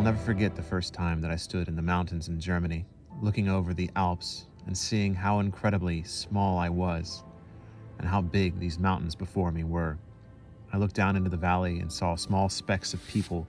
never forget the first time that I stood in the mountains in Germany, looking over the Alps and seeing how incredibly small I was and how big these mountains before me were. I looked down into the valley and saw small specks of people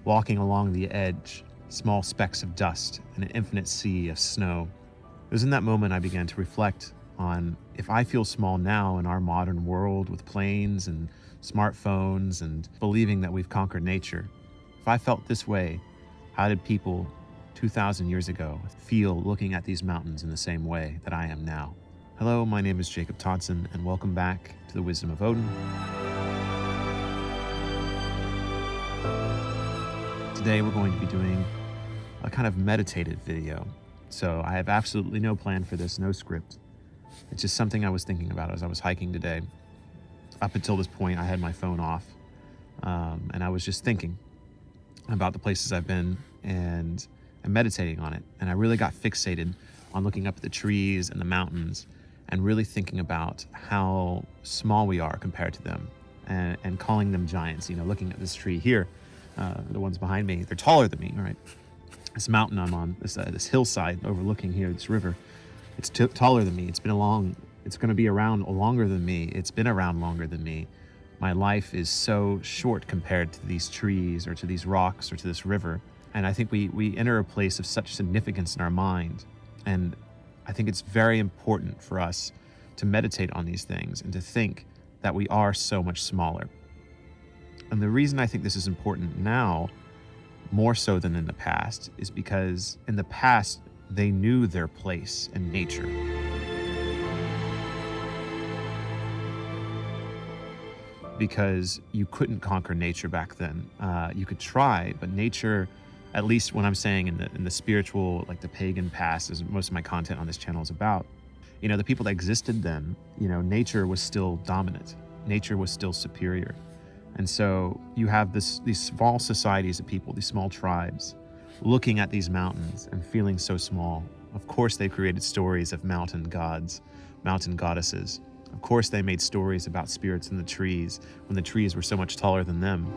walking along the edge, small specks of dust, and an infinite sea of snow. It was in that moment I began to reflect on if I feel small now in our modern world with planes and smartphones and believing that we've conquered nature. If I felt this way, how did people 2,000 years ago feel looking at these mountains in the same way that I am now? Hello, my name is Jacob Todson, and welcome back to the Wisdom of Odin. Today we're going to be doing a kind of meditative video. So I have absolutely no plan for this, no script. It's just something I was thinking about as I was hiking today. Up until this point, I had my phone off, and I was just thinking about the places I've been and meditating on it. And I really got fixated on looking up at the trees and the mountains and really thinking about how small we are compared to them and calling them giants. You know, looking at this tree here, the ones behind me, they're taller than me, right? This mountain I'm on, this hillside overlooking here, this river, it's taller than me. It's going to be around longer than me. It's been around longer than me. My life is so short compared to these trees or to these rocks or to this river. And I think we enter a place of such significance in our mind. And I think it's very important for us to meditate on these things and to think that we are so much smaller. And the reason I think this is important now, more so than in the past, is because in the past, they knew their place in nature. Because you couldn't conquer nature back then. You could try, but nature, at least when I'm saying in the spiritual, like the pagan past, as most of my content on this channel is about, you know, the people that existed then, you know, nature was still dominant. Nature was still superior. And so you have these small societies of people, these small tribes, looking at these mountains and feeling so small. Of course, they created stories of mountain gods, mountain goddesses. Of course, they made stories about spirits in the trees when the trees were so much taller than them.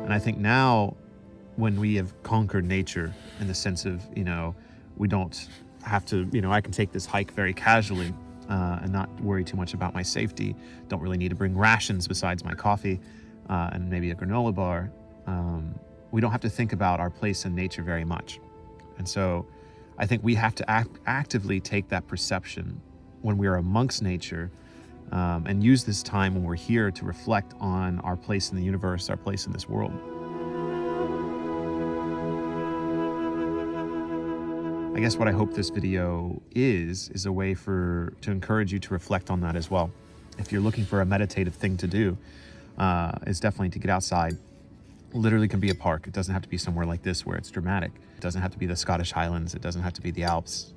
And I think now, when we have conquered nature in the sense of, you know, we don't have to, you know, I can take this hike very casually and not worry too much about my safety. Don't really need to bring rations besides my coffee and maybe a granola bar. We don't have to think about our place in nature very much. And so I think we have to actively take that perception when we are amongst nature and use this time when we're here to reflect on our place in the universe, our place in this world. I guess what I hope this video is a way to encourage you to reflect on that as well. If you're looking for a meditative thing to do, it's definitely to get outside. Literally can be a park. It doesn't have to be somewhere like this where it's dramatic. It doesn't have to be the Scottish Highlands. It doesn't have to be the Alps.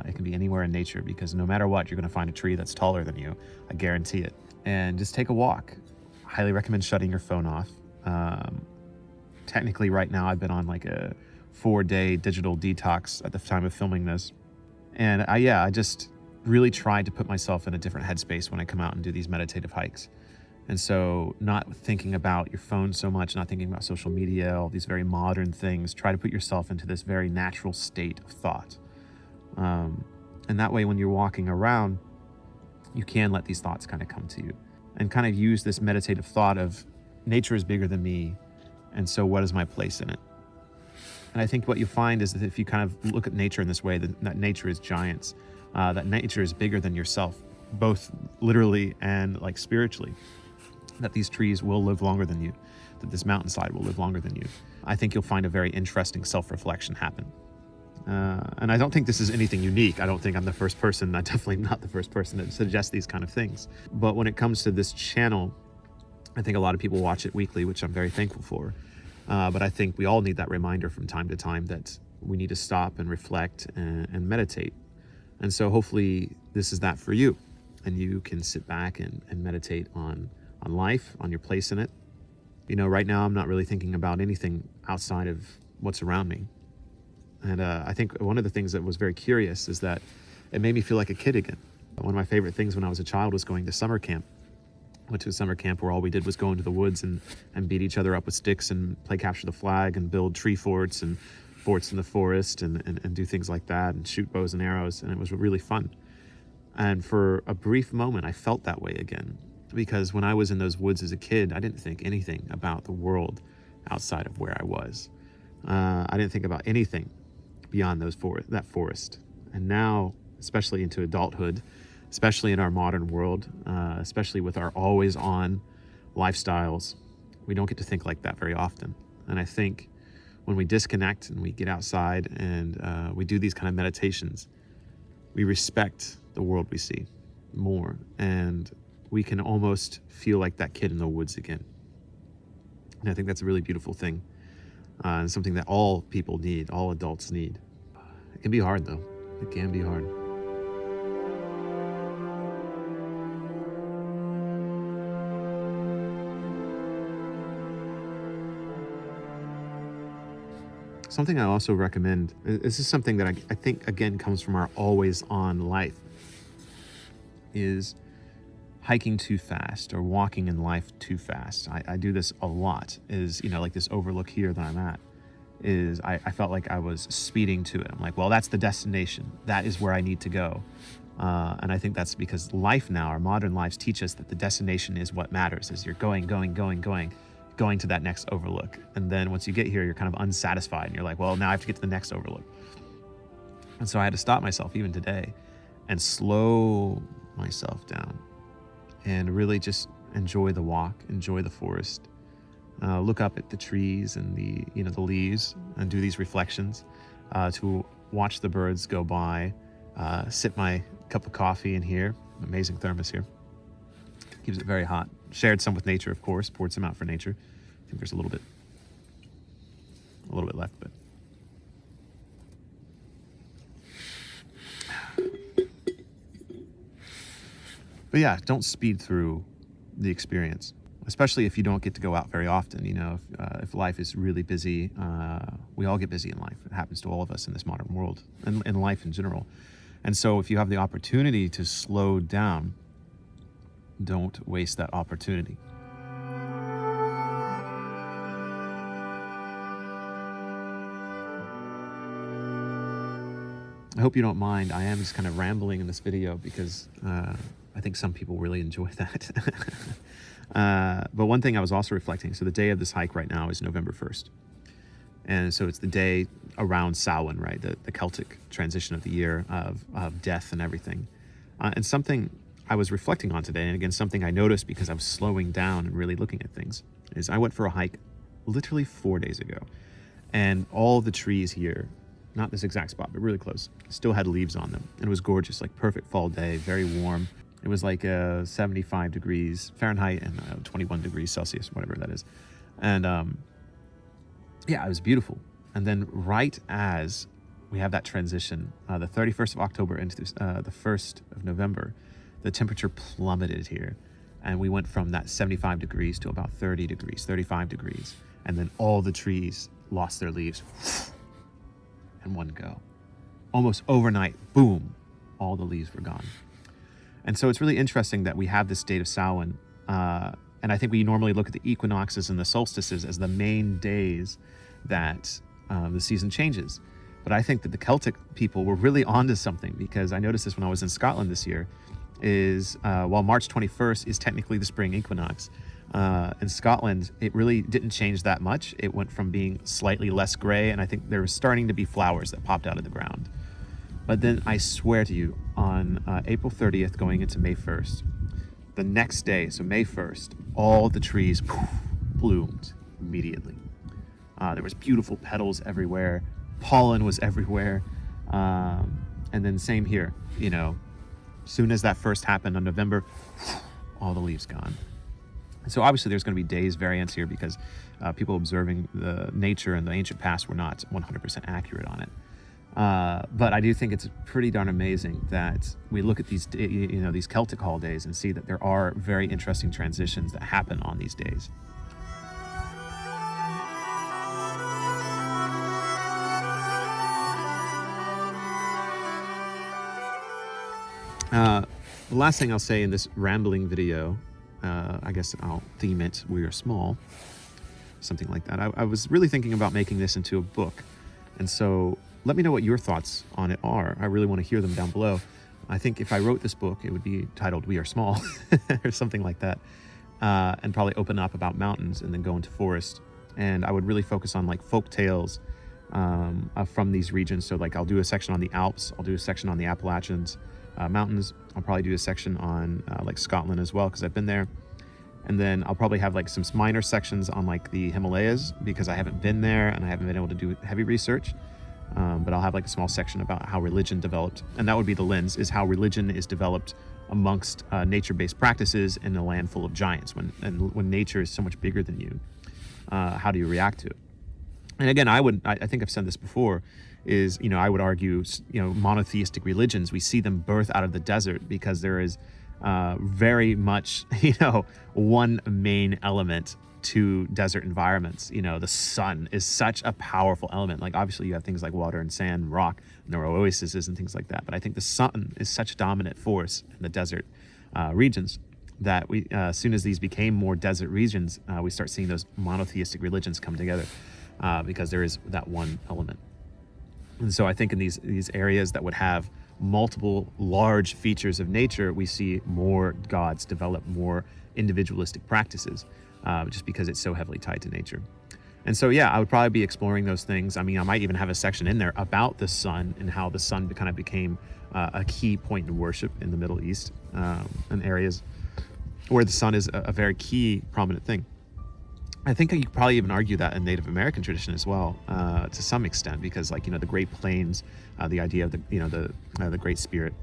It can be anywhere in nature, because no matter what, you're going to find a tree that's taller than you. I guarantee it. And just take a walk. I highly recommend shutting your phone off. Technically right now I've been on like a 4-day digital detox at the time of filming this. And I just really tried to put myself in a different headspace when I come out and do these meditative hikes. And so not thinking about your phone so much, not thinking about social media, all these very modern things, try to put yourself into this very natural state of thought. And that way, when you're walking around, you can let these thoughts kind of come to you and kind of use this meditative thought of nature is bigger than me. And so what is my place in it? And I think what you find is that if you kind of look at nature in this way, that nature is giants, that nature is bigger than yourself, both literally and like spiritually. That these trees will live longer than you, that this mountainside will live longer than you. I think you'll find a very interesting self-reflection happen. And I don't think this is anything unique. I don't think I'm the first person, I'm definitely not the first person to suggest these kind of things. But when it comes to this channel, I think a lot of people watch it weekly, which I'm very thankful for. But I think we all need that reminder from time to time that we need to stop and reflect and meditate. And so hopefully this is that for you. And you can sit back and meditate on life, on your place in it. You know, right now I'm not really thinking about anything outside of what's around me. And I think one of the things that was very curious is that it made me feel like a kid again. One of my favorite things when I was a child was going to summer camp. Went to a summer camp where all we did was go into the woods and beat each other up with sticks and play capture the flag and build tree forts and forts in the forest and do things like that and shoot bows and arrows. And it was really fun. And for a brief moment, I felt that way again, because when I was in those woods as a kid, I didn't think anything about the world outside of where I was. I didn't think about anything beyond that forest. And now, especially into adulthood, especially in our modern world, especially with our always on lifestyles, we don't get to think like that very often. And I think when we disconnect and we get outside and we do these kind of meditations, we respect the world we see more, and we can almost feel like that kid in the woods again. And I think that's a really beautiful thing, and something that all people need, all adults need. It can be hard though. It can be hard. Something I also recommend, this is something that I think, again, comes from our always on life, is hiking too fast or walking in life too fast. I do this a lot, is, like this overlook here that I'm at, is I felt like I was speeding to it. I'm like, well, that's the destination. That is where I need to go. And I think that's because life now, our modern lives, teach us that the destination is what matters, is you're going to that next overlook. And then once you get here, you're kind of unsatisfied and you're like, well, now I have to get to the next overlook. And so I had to stop myself even today and slow myself down and really just enjoy the walk, enjoy the forest, look up at the trees and the leaves and do these reflections, to watch the birds go by, sip my cup of coffee in here, amazing thermos here. Keeps it very hot. Shared some with nature, of course, poured some out for nature. I think there's a little bit left, but yeah, don't speed through the experience, especially if you don't get to go out very often. If life is really busy, we all get busy in life. It happens to all of us in this modern world and in life in general. And so if you have the opportunity to slow down, don't waste that opportunity. I hope you don't mind. I am just kind of rambling in this video because I think some people really enjoy that. But one thing I was also reflecting, so the day of this hike right now is November 1st. And so it's the day around Samhain, right? The Celtic transition of the year of death and everything. And something I was reflecting on today, and again, something I noticed because I was slowing down and really looking at things, is I went for a hike literally 4 days ago. And all the trees here, not this exact spot, but really close, still had leaves on them. And it was gorgeous, like perfect fall day, very warm. It was like 75 degrees Fahrenheit and 21 degrees Celsius, whatever that is. And yeah, it was beautiful. And then right as we have that transition, the 31st of October into the 1st of November, the temperature plummeted here. And we went from that 75 degrees to about 30 degrees, 35 degrees. And then all the trees lost their leaves in one go. Almost overnight, boom, all the leaves were gone. And so it's really interesting that we have this date of Samhain. And I think we normally look at the equinoxes and the solstices as the main days that the season changes. But I think that the Celtic people were really onto something, because I noticed this when I was in Scotland this year, is while March 21st is technically the spring equinox, in Scotland, it really didn't change that much. It went from being slightly less gray, and I think there was starting to be flowers that popped out of the ground. But then I swear to you, on April 30th going into May 1st, the next day, so May 1st, all the trees bloomed immediately. There was beautiful petals everywhere. Pollen was everywhere. And then same here, soon as that first happened on November, all the leaves gone. So obviously there's going to be days variance here because people observing the nature in the ancient past were not 100% accurate on it. But I do think it's pretty darn amazing that we look at these, these Celtic holidays and see that there are very interesting transitions that happen on these days. The last thing I'll say in this rambling video I guess I'll theme it "We Are Small," something like that. I was really thinking about making this into a book, and so let me know what your thoughts on it are. I really want to hear them down below. I think if I wrote this book, it would be titled "We Are Small" or something like that, and probably open up about mountains and then go into forest. And I would really focus on like folk tales from these regions. So like I'll do a section on the Alps, I'll do a section on the Appalachians mountains. I'll probably do a section on like Scotland as well, because I've been there. And then I'll probably have like some minor sections on like the Himalayas, because I haven't been there and I haven't been able to do heavy research. But I'll have like a small section about how religion developed, and that would be the lens, is how religion is developed amongst nature-based practices in a land full of giants. When nature is so much bigger than you, how do you react to it? And again, I think I've said this before, is, I would argue, monotheistic religions, we see them birth out of the desert because there is very much, one main element to desert environments. The sun is such a powerful element. Like obviously you have things like water and sand and rock, and there are oases and things like that. But I think the sun is such a dominant force in the desert regions that we, as soon as these became more desert regions, we start seeing those monotheistic religions come together because there is that one element. And so I think in these areas that would have multiple large features of nature, we see more gods develop more individualistic practices, just because it's so heavily tied to nature. And so, yeah, I would probably be exploring those things. I mean, I might even have a section in there about the sun and how the sun kind of became a key point in worship in the Middle East, and areas where the sun is a very key, prominent thing. I think you could probably even argue that in Native American tradition as well, to some extent, because like, the Great Plains, the idea of the Great Spirit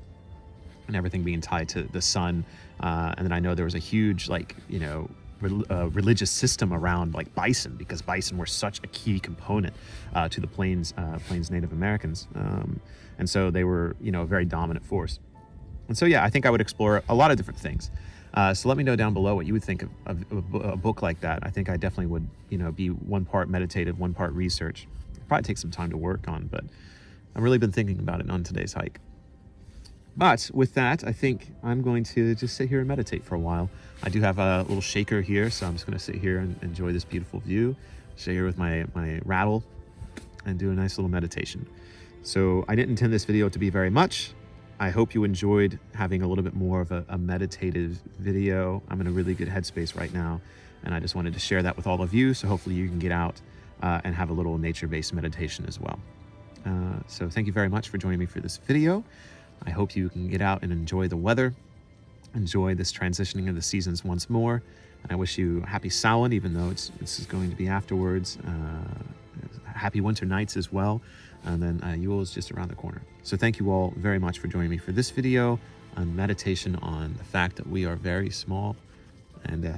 and everything being tied to the sun. And then I know there was a huge, like, religious system around like bison, because bison were such a key component to the Plains Native Americans. And so they were, a very dominant force. And so, yeah, I think I would explore a lot of different things. So let me know down below what you would think of a book like that. I think I definitely would, be one part meditative, one part research. It'd probably take some time to work on, but I've really been thinking about it on today's hike. But with that, I think I'm going to just sit here and meditate for a while. I do have a little shaker here, so I'm just going to sit here and enjoy this beautiful view, sit here with my rattle, and do a nice little meditation. So I didn't intend this video to be very much. I hope you enjoyed having a little bit more of a meditative video. I'm in a really good headspace right now, and I just wanted to share that with all of you, so hopefully you can get out and have a little nature-based meditation as well. So thank you very much for joining me for this video. I hope you can get out and enjoy the weather, enjoy this transitioning of the seasons once more, and I wish you happy Samhain, even though this is going to be afterwards. Happy winter nights as well, and then Yule is just around the corner. So thank you all very much for joining me for this video on meditation on the fact that we are very small, and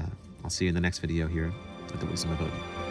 I'll see you in the next video here at the Wisdom of Odin.